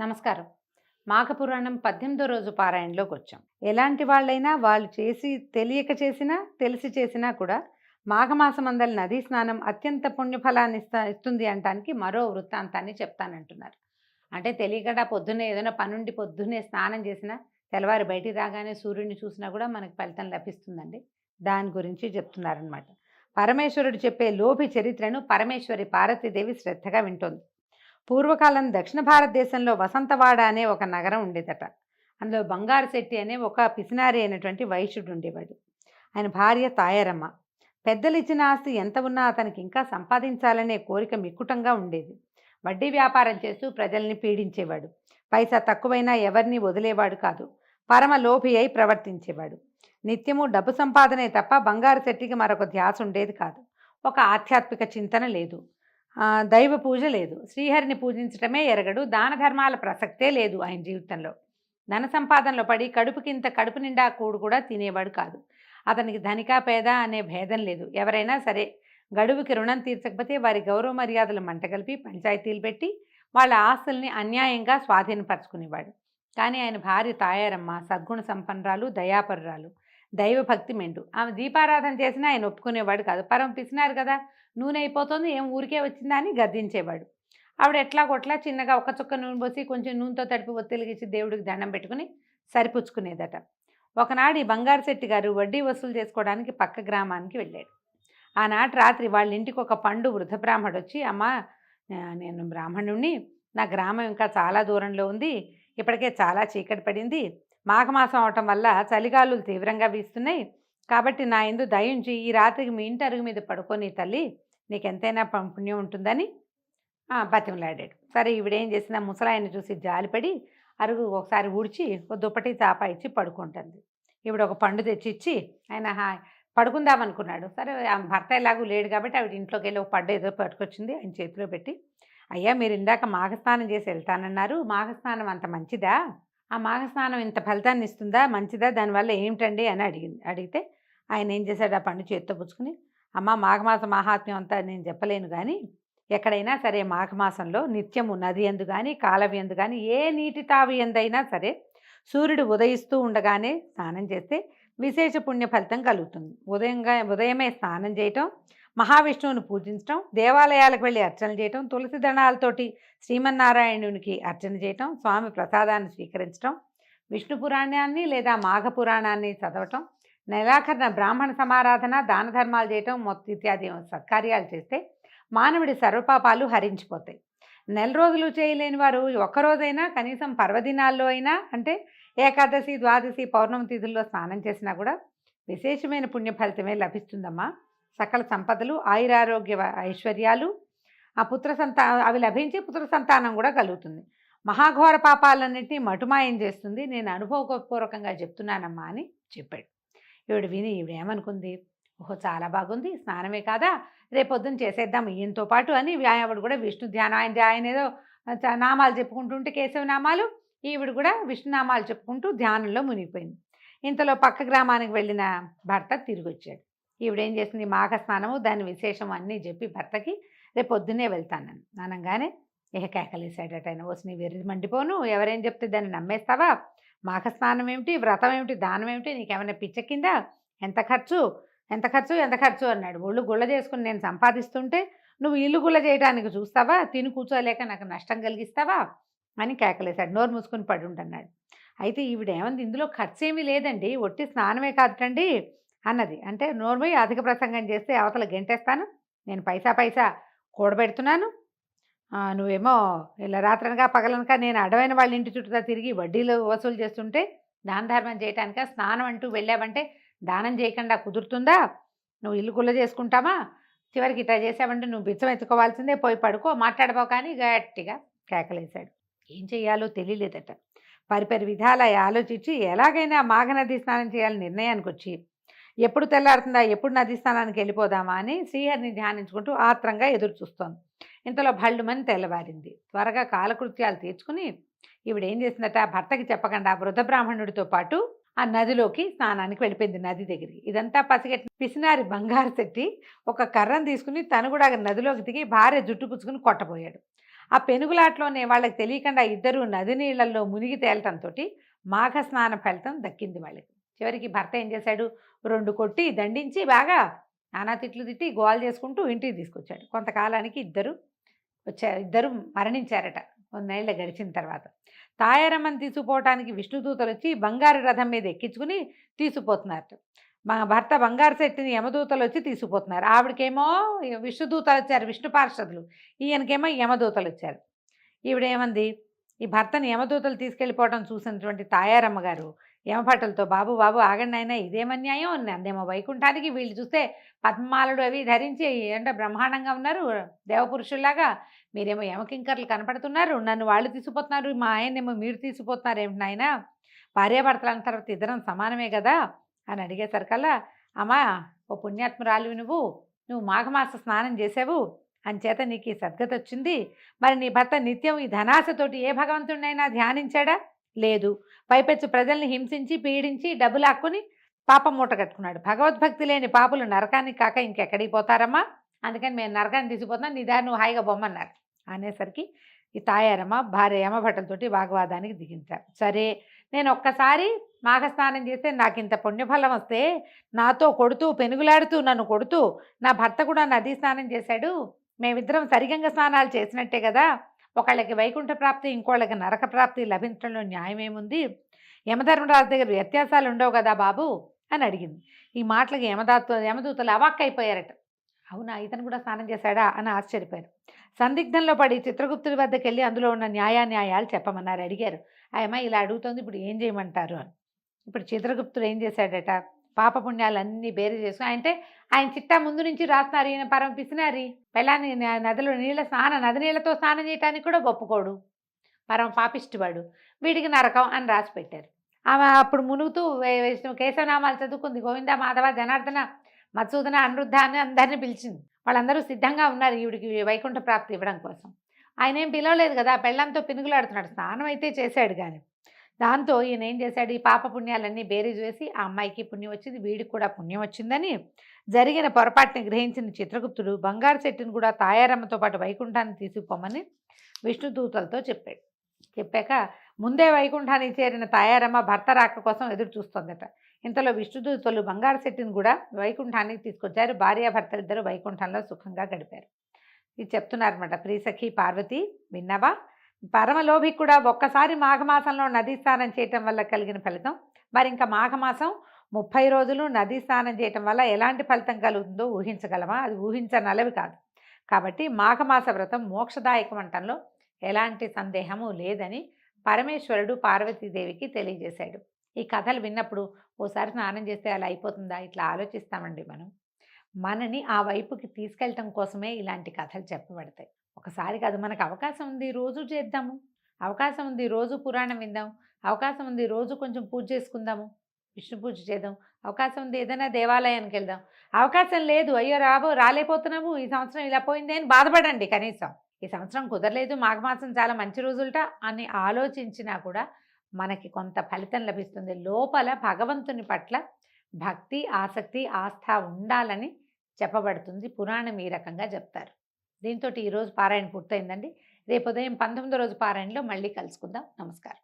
నమస్కారం. మాఘపురాణం 18వ రోజు పారాయణలోకి వచ్చాం. ఎలాంటి వాళ్ళైనా వాళ్ళు తెలియక చేసినా, తెలిసి చేసినా కూడా మాఘమాసమందలి నదీ స్నానం అత్యంత పుణ్యఫలాన్ని ఇస్తుంది అనటానికి మరో వృత్తాంతాన్ని చెప్తానంటున్నారు. అంటే తెలియకుండా పొద్దున్నే ఏదైనా పనుండి పొద్దున్నే స్నానం చేసినా, తెల్లవారి బయటికి రాగానే సూర్యుడిని చూసినా కూడా మనకు ఫలితం లభిస్తుందండి. దాని గురించి చెప్తున్నారనమాట. పరమేశ్వరుడు చెప్పే లోభి చరిత్రను పరమేశ్వరి పార్వతీదేవి శ్రద్ధగా వింటోంది. పూర్వకాలం దక్షిణ భారతదేశంలో వసంతవాడ అనే ఒక నగరం ఉండేదట. అందులో బంగారు శెట్టి అనే ఒక పిసినారి అయినటువంటి వైశ్యుడు ఉండేవాడు. ఆయన భార్య తాయారమ్మ. పెద్దలు ఇచ్చిన ఆస్తి ఎంత ఉన్నా అతనికి ఇంకా సంపాదించాలనే కోరిక మిక్కుటంగా ఉండేది. వడ్డీ వ్యాపారం చేస్తూ ప్రజల్ని పీడించేవాడు. పైసా తక్కువైనా ఎవరిని వదిలేవాడు కాదు. పరమ లోభి అయి ప్రవర్తించేవాడు. నిత్యము డబ్బు సంపాదనే తప్ప బంగారు శెట్టికి మరొక ధ్యాస ఉండేది కాదు. ఒక ఆధ్యాత్మిక చింతన లేదు. దైవ పూజ లేదు. శ్రీహరిని పూజించటమే ఎరగడు. దాన ధర్మాల ప్రసక్తే లేదు ఆయన జీవితంలో. ధన సంపాదనలో పడి కడుపు నిండా కూడు కూడా తినేవాడు కాదు. అతనికి ధనిక పేద అనే భేదం లేదు. ఎవరైనా సరే గడువుకి రుణం తీర్చకపోతే వారి గౌరవ మర్యాదలు మంటగలిపి పంచాయతీలు పెట్టి వాళ్ళ ఆస్తుల్ని అన్యాయంగా స్వాధీనపరచుకునేవాడు. కానీ ఆయన భార్య తాయారమ్మ సద్గుణ సంపన్నురాలు, దయాపరురాలు, దైవభక్తి మెండు. ఆమె దీపారాధన చేసినా ఆయన ఒప్పుకునేవాడు కాదు. పరం పిసినారు కదా, నూనె అయిపోతుంది, ఏం ఊరికే వచ్చిందా అని గద్దించేవాడు. ఆవిడ ఎట్లా కొట్లా చిన్నగా ఒక చుక్క నూనె పోసి కొంచెం నూనెతో తడిపి ఒత్తిలిగిచ్చి దేవుడికి దండం పెట్టుకుని సరిపుచ్చుకునేదట. ఒకనాడు ఈ బంగారు శెట్టి గారు వడ్డీ వసూలు చేసుకోవడానికి పక్క గ్రామానికి వెళ్ళాడు. ఆనాటి రాత్రి వాళ్ళ ఇంటికి ఒక పండు వృద్ధ బ్రాహ్మడు వచ్చి, అమ్మా నేను బ్రాహ్మణుణ్ణి, నా గ్రామం ఇంకా చాలా దూరంలో ఉంది, ఇప్పటికే చాలా చీకటి పడింది, మాఘమాసం అవటం వల్ల చలిగాలులు తీవ్రంగా వీస్తున్నాయి, కాబట్టి నా యందు దయించి ఈ రాత్రికి మీ ఇంటి అరుగు మీద పడుకొని తల్లి, నీకు ఎంతైనా పుణ్యం ఉంటుందని బతిమలాడాడు. సరే ఈవిడేం చేసిన ముసలాయన్ని చూసి జాలిపడి అరుగు ఒకసారి ఊడ్చి ఒక దుప్పటి చాప ఇచ్చి పడుకుంటుంది. ఈవిడ ఒక పండు తెచ్చిచ్చి ఆయన పడుకుందామనుకున్నాడు. సరే ఆమె భర్త ఎలాగూ లేడు కాబట్టి ఆవిడ ఇంట్లోకి వెళ్ళి ఒక పండు ఏదో పట్టుకొచ్చింది ఆయన చేతిలో పెట్టి, అయ్యా మీరు ఇందాక మాఘస్నానం చేసి వెళ్తానన్నారు, మాఘస్నానం అంత మంచిదా, ఆ మాఘస్నానం ఇంత ఫలితాన్ని ఇస్తుందా, మంచిదా, దానివల్ల ఏమిటండి అని అడిగితే ఆయన ఏం చేశాడు, ఆ పండు చేతితో పుచ్చుకుని, అమ్మ మాఘమాస మహాత్మ్యం అంతా నేను చెప్పలేను కానీ ఎక్కడైనా సరే మాఘమాసంలో నిత్యము నది ఎందు కానీ కాలవి ఎందు కానీ ఏ నీటి తావి ఎందైనా సరే సూర్యుడు ఉదయిస్తూ ఉండగానే స్నానం చేస్తే విశేష పుణ్య ఫలితం కలుగుతుంది. ఉదయమే స్నానం చేయటం, మహావిష్ణువుని పూజించటం, దేవాలయాలకు వెళ్ళి అర్చన చేయటం, తులసి దళాలతోటి శ్రీమన్నారాయణునికి అర్చన చేయటం, స్వామి ప్రసాదాన్ని స్వీకరించటం, విష్ణు పురాణాన్ని లేదా మాఘ పురాణాన్ని చదవటం, నెలాఖరున బ్రాహ్మణ సమారాధన, దాన ధర్మాలు చేయటం ఇత్యాది సత్కార్యాలు చేస్తే మానవుడి సర్వపాపాలు హరించిపోతాయి. నెల రోజులు చేయలేని వారు ఒక్కరోజైనా కనీసం పర్వదినాల్లో అయినా, అంటే ఏకాదశి, ద్వాదశి, పౌర్ణమి తిథుల్లో స్నానం చేసినా కూడా విశేషమైన పుణ్య ఫలితమే లభిస్తుందమ్మా. సకల సంపదలు, ఆయురారోగ్య ఐశ్వర్యాలు, అవి లభించి పుత్ర సంతానం కూడా కలుగుతుంది. మహాఘోర పాపాలన్నింటినీ మటుమాయం చేస్తుంది. నేను అనుభవపూర్వకంగా చెప్తున్నానమ్మా అని చెప్పాడు. ఈవిడ ఏమనుకుంది, ఓహో చాలా బాగుంది, స్నానమే కాదా, రేపొద్దున చేసేద్దాం ఈయనతో పాటు అని ఆవిడ కూడా విష్ణు ధ్యానం, ఆయన ఏదో నామాలు చెప్పుకుంటుంటే కేశవ నామాలు, ఈవిడ కూడా విష్ణునామాలు చెప్పుకుంటూ ధ్యానంలో మునిగిపోయింది. ఇంతలో పక్క గ్రామానికి వెళ్ళిన భర్త తిరిగి వచ్చాడు. ఈవిడేం చేసింది, మాఘ స్నానము దాని విశేషం అన్నీ చెప్పి భర్తకి రేపు పొద్దున్నే వెళ్తానని అనగానే కేకలేసాడట ఆయన. ఓసి నీ వెర్రి మండిపోను, ఎవరేం చెప్తే దాన్ని నమ్మేస్తావా, మాఘ స్నానం ఏమిటి, వ్రతం ఏమిటి, దానం ఏమిటి, నీకేమైనా పిచ్చెక్కిందా, ఎంత ఖర్చు ఎంత ఖర్చు ఎంత ఖర్చు అన్నాడు. ఒళ్ళు గుళ్ళ చేసుకుని నేను సంపాదిస్తుంటే నువ్వు ఇల్లు గుళ్ళ చేయడానికి చూస్తావా, తిని కూర్చోలేక నాకు నష్టం కలిగిస్తావా అని కేకలేశాడు. నోరు మూసుకొని పడి ఉండన్నాడు. అయితే ఈవిడేమంది, ఇందులో ఖర్చు ఏమీ లేదండి, ఒట్టి స్నానమే కాదండి అన్నది. అంటే నోర్మై అధిక ప్రసంగం చేస్తే అవతల గెంటేస్తాను, నేను పైసా కూడబెడుతున్నాను, నువ్వేమో ఇలా రాత్రనగా పగలనక నేను అడవైన వాళ్ళ ఇంటి చుట్టూ తిరిగి వడ్డీలు వసూలు చేస్తుంటే దాన ధర్మం చేయటానిక, స్నానం అంటూ వెళ్ళావంటే దానం చేయకుండా కుదురుతుందా, నువ్వు ఇల్లు గుల్ల చేసుకుంటామా, చివరికి ఇట్లా చేసావంటే నువ్వు బిచ్చం ఎత్తుకోవాల్సిందే, పోయి పడుకో, మాట్లాడబో కానీ గట్టిగా కేకలేశాడు. ఏం చెయ్యాలో తెలియలేదట. పరిపరి విధాల ఆలోచించి ఎలాగైనా మాఘనది స్నానం చేయాలని నిర్ణయానికి వచ్చి ఎప్పుడు తెల్లారుతుందా, ఎప్పుడు నది స్నానానికి వెళ్ళిపోదామా అని శ్రీహరిని ధ్యానించుకుంటూ ఆత్రంగా ఎదురు చూస్తోంది. ఇంతలో భళ్ళుమని తెల్లవారింది. త్వరగా కాలకృత్యాలు తీర్చుకుని ఈవిడేం చేసిందట, భర్తకి చెప్పకుండా వృద్ధ బ్రాహ్మణుడితో పాటు ఆ నదిలోకి స్నానానికి వెళ్ళిపోయింది, నది దగ్గరికి. ఇదంతా పసిగట్టిన పిసినారి బంగారు శెట్టి ఒక కర్రను తీసుకుని తను కూడా నదిలోకి దిగి భార్య జుట్టు పుచ్చుకుని కొట్టబోయాడు. ఆ పెనుగులాటలోనే వాళ్ళకి తెలియకుండా ఇద్దరు నది నీళ్ళల్లో మునిగి తేలటంతో మాఘ స్నాన ఫలితం దక్కింది వాళ్ళకి. చివరికి భర్త ఏం చేశాడు, 2 కొట్టి దండించి బాగా నానా తిట్లు తిట్టి గోల చేసుకుంటూ ఇంటికి తీసుకొచ్చాడు. కొంతకాలానికి ఇద్దరు మరణించారట కొన్నేళ్ళు గడిచిన తర్వాత. తాయారమ్మని తీసుకుపోవటానికి విష్ణుదూతలొచ్చి బంగారు రథం మీద ఎక్కించుకుని తీసుకుపోతున్నారట. మా భర్త బంగారు శెట్టిని యమదూతలు వచ్చి తీసుకుపోతున్నారు. ఆవిడకేమో విష్ణుదూతలు వచ్చారు, విష్ణు పార్షదులు. ఈయనకేమో యమదూతలు వచ్చారు. ఈవిడేమంది, ఈ భర్తని యమదూతలు తీసుకెళ్ళిపోవడం చూసినటువంటి తాయారమ్మ గారు యమభటులతో, బాబు బాబు ఆగండి నాయనా, ఇదేమన్యాయం, నన్నేమో వైకుంఠానికి, వీళ్ళు చూస్తే పద్మమాలలు అవి ధరించి అంటే బ్రహ్మాండంగా ఉన్నారు దేవపురుషుల్లాగా, మీరేమో యమకింకర్లు కనపడుతున్నారు, నన్ను వాళ్ళు తీసుకుపోతున్నారు, మా ఆయనేమో మీరు తీసుకుపోతున్నారు ఏమిటి నాయనా, భార్యాభర్తలు అన్న తర్వాత ఇద్దరం సమానమే కదా అని అడిగేసరికల్లా, అమ్మా ఓ పుణ్యాత్మురాలివి నువ్వు మాఘమాస స్నానం చేసావు, అంచేత నీకు ఈ సద్గతి వచ్చింది. మరి నీ భర్త నిత్యం ఈ ధనాశతోటి ఏ భగవంతుడినైనా ధ్యానించాడా? లేదు. పైపెచ్చు ప్రజల్ని హింసించి పీడించి డబ్బులు లాక్కుని పాపం మూట కట్టుకున్నాడు. భగవద్భక్తి లేని పాపులు నరకానికి కాక ఇంకెక్కడికి పోతారమ్మా, అందుకని మేము నరకాన్ని తీసుకుపోతున్నాం, నీ దారి నువ్వు హాయిగా బొమ్మన్నారు. అనేసరికి ఈ తాయారమ్మ భార్య యమభటులతోటి వాగ్వాదానికి దిగించారు. సరే, నేను ఒక్కసారి మాఘస్నానం చేస్తే నాకు ఇంత పుణ్యఫలం వస్తే, నాతో కొడుతూ పెనుగులాడుతూ నన్ను కొడుతూ నా భర్త కూడా నదీ స్నానం చేశాడు, మేమిద్దరం సరిగంగ స్నానాలు చేసినట్టే కదా, ఒకళ్ళకి వైకుంఠ ప్రాప్తి ఇంకోళ్ళకి నరక ప్రాప్తి లభించడంలో న్యాయమేముంది, యమధర్మరాజు దగ్గర వ్యత్యాసాలు ఉండవు కదా బాబు అని అడిగింది. ఈ మాటలకి యమదూతలు అవాక్కైపోయారట. అవునా, ఇతను కూడా స్నానం చేశాడా అని ఆశ్చర్యపోయారు. సందిగ్ధంలో పడి చిత్రగుప్తుడి వద్దకు వెళ్ళి అందులో ఉన్న న్యాయాలు చెప్పమన్నారు. అడిగారు, ఆ అమ్మాయి ఇలా అడుగుతుంది, ఇప్పుడు ఏం చేయమంటారు అని. ఇప్పుడు చిత్రగుప్తుడు ఏం చేశాడట, పాపపుణ్యాలన్నీ బేరు చేసుకుని, అంటే ఆయన చిట్టా ముందు నుంచి రాస్తున్నారు, ఈయన పరమ పిసినారి, పెళ్ళాన్ని నదిలో నది నీళ్ళతో స్నానం చేయడానికి కూడా ఒప్పుకోడు, పరమ పాపిష్టివాడు, వీడికి నరకం అని రాసి పెట్టారు. ఆమె అప్పుడు మునుగుతూ కేశవనామాలు చదువుకుంది, గోవింద మాధవ జనార్దన మధుసూదన అనిరుద్ధ అని అందరినీ పిలిచింది. వాళ్ళందరూ సిద్ధంగా ఉన్నారు ఈవిడికి వైకుంఠ ప్రాప్తి ఇవ్వడం కోసం. ఆయన ఏం పిలవలేదు కదా, పెళ్ళంతో పినుగులాడుతున్నాడు, స్నానం అయితే చేశాడు కానీ. దాంతో ఈయన ఏం చేశాడు, ఈ పాప పుణ్యాలన్నీ బేరీజు వేసి ఆ అమ్మాయికి పుణ్యం వచ్చింది, వీడికి కూడా పుణ్యం వచ్చిందని జరిగిన పొరపాటుని గ్రహించిన చిత్రగుప్తుడు బంగారు చెట్టును కూడా తాయారమ్మతో పాటు వైకుంఠాన్ని తీసుకుపోమని విష్ణుదూతలతో చెప్పాడు. చెప్పాక ముందే వైకుంఠానికి చేరిన తాయారమ్మ భర్త రాక కోసం ఎదురు చూస్తోందట. ఇంతలో విష్ణుదూతలు బంగారు చెట్టును కూడా వైకుంఠానికి తీసుకొచ్చారు. భార్యాభర్తలిద్దరూ వైకుంఠంలో సుఖంగా గడిపారు. ఇది చెప్తున్నారన్నమాట. ప్రియసఖి పార్వతి విన్నవా, పరమలోభికి కూడా ఒక్కసారి మాఘమాసంలో నదీ స్నానం చేయటం వల్ల కలిగిన ఫలితం, మరి ఇంకా మాఘమాసం 30 రోజులు నదీ స్నానం చేయటం వల్ల ఎలాంటి ఫలితం కలుగుతుందో ఊహించగలమా? అది ఊహించనలవి కాదు. కాబట్టి మాఘమాస వ్రతం మోక్షదాయకం అనటంలో ఎలాంటి సందేహము లేదని పరమేశ్వరుడు పార్వతీదేవికి తెలియజేశాడు. ఈ కథలు విన్నప్పుడు ఓసారి స్నానం చేస్తే అలా అయిపోతుందా, ఇట్లా ఆలోచిస్తామండి మనం. మనని ఆ వైపుకి తీసుకెళ్ళటం కోసమే ఇలాంటి కథలు చెప్పబడతాయి. ఒకసారి కాదు, మనకు అవకాశం ఉంది రోజు చేద్దాము, అవకాశం ఉంది రోజు పురాణం విందాం, అవకాశం ఉంది రోజు కొంచెం పూజ చేసుకుందాము, విష్ణు పూజ చేద్దాం, అవకాశం ఉంది ఏదైనా దేవాలయానికి వెళ్దాం, అవకాశం లేదు అయ్యో రాలేకపోతున్నాము, ఈ సంవత్సరం ఇలా పోయింది అని బాధపడండి. కనీసం ఈ సంవత్సరం కుదరలేదు, మాఘమాసం చాలా మంచి రోజులట అని ఆలోచించినా కూడా మనకి కొంత ఫలితం లభిస్తుంది. లోపల భగవంతుని పట్ల భక్తి, ఆసక్తి, ఆస్థ ఉండాలని చెప్పబడుతుంది. పురాణం ఈ రకంగా చెప్తారు. దీంతో ఈరోజు పారాయణ పూర్తయిందండి. రేపు ఉదయం 19వ రోజు పారాయణలో మళ్ళీ కలుసుకుందాం. నమస్కారం.